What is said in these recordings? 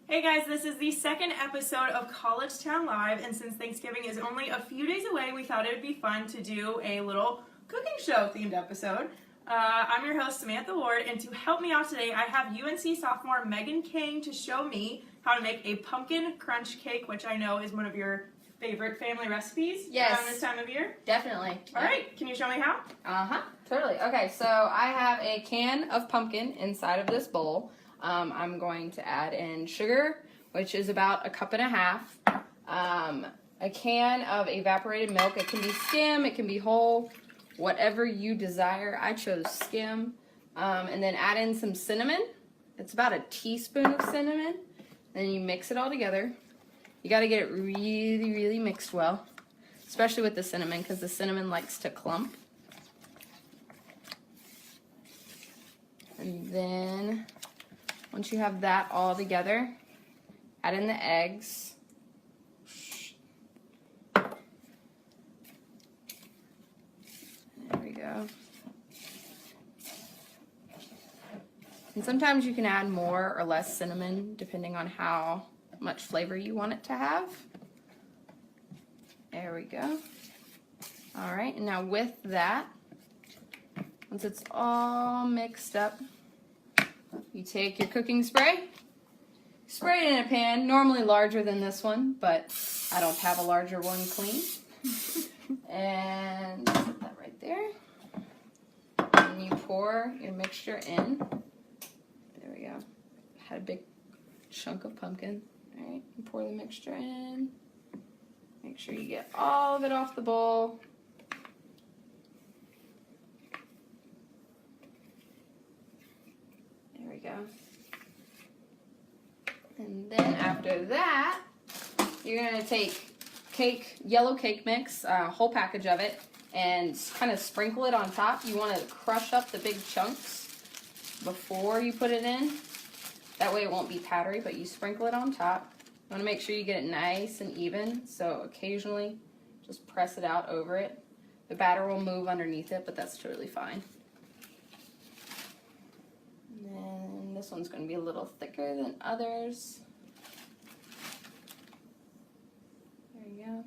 Hey guys, this is the second episode of College Town Live, and since Thanksgiving is only a few days away, we thought it would be fun to do a little cooking show themed episode. I'm your host, Samantha Ward, and to help me out today, I have UNC sophomore Megan Cain to show me how to make a pumpkin crunch cake, which I know is one of your favorite family recipes around this time of year. Definitely. All right, can you show me how? Totally. Okay, so I have a can of pumpkin inside of this bowl. I'm going to add in sugar, which is about 1.5 cups. A can of evaporated milk. It can be skim, it can be whole, whatever you desire. I chose skim. And then add in some cinnamon. It's about a teaspoon of cinnamon. Then you mix it all together. You got to get it really, really mixed well, especially with the cinnamon because the cinnamon likes to clump. And then once you have that all together, add in the eggs. There we go. And sometimes you can add more or less cinnamon depending on how much flavor you want it to have. There we go. All right, and now with that, once it's all mixed up, you take your cooking spray, spray it in a pan, normally larger than this one, but I don't have a larger one clean. And put that right there. And you pour your mixture in. There we go. Had a big chunk of pumpkin. All right, you pour the mixture in. Make sure you get all of it off the bowl. There we go. And then after that, you're gonna take yellow cake mix, a whole package of it, and kind of sprinkle it on top. You want to crush up the big chunks before you put it in. That way it won't be powdery, but you sprinkle it on top. You want to make sure you get it nice and even, so occasionally just press it out over it. The batter will move underneath it, but that's totally fine. And then this one's going to be a little thicker than others. There you go.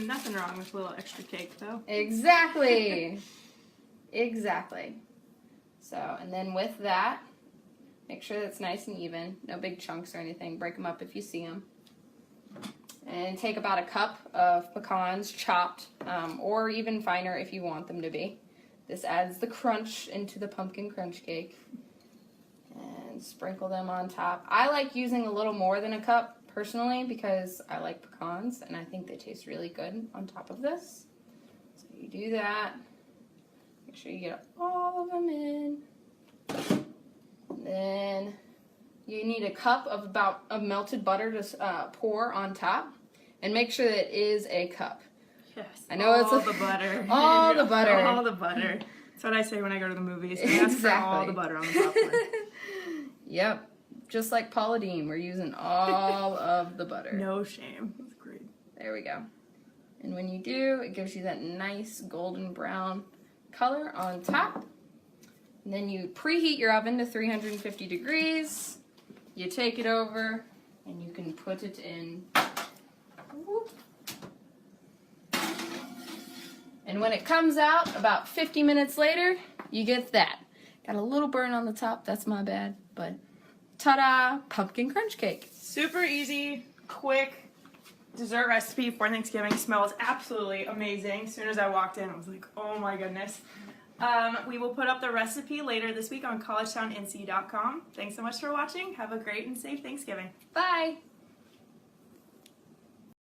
Nothing wrong with a little extra cake, though. Exactly. Exactly. So, and then with that, make sure that's nice and even. No big chunks or anything. Break them up if you see them. And take about 1 cup of pecans chopped, or even finer if you want them to be. This adds the crunch into the pumpkin crunch cake. And sprinkle them on top. I like using a little more than 1 cup, personally, because I like pecans, and I think they taste really good on top of this. So you do that. Make sure you get all of them in. And then you need 1 cup of melted butter to pour on top, and make sure that it is a cup. Yes. I know all the butter. All the butter. All the butter. That's what I say when I go to the movies. I ask for all the butter on the popcorn. Yep. Just like Paula Deen, we're using all of the butter. No shame. That's great. There we go. And when you do, it gives you that nice golden brown color on top. And then you preheat your oven to 350 degrees. You take it over and you can put it in. Whoop. And when it comes out about 50 minutes later, you get that. Got a little burn on the top, that's my bad, but ta-da, pumpkin crunch cake. Super easy, quick dessert recipe for Thanksgiving. Smells absolutely amazing. As soon as I walked in, I was like, oh my goodness. We will put up the recipe later this week on collegetownnc.com. Thanks so much for watching. Have a great and safe Thanksgiving. Bye.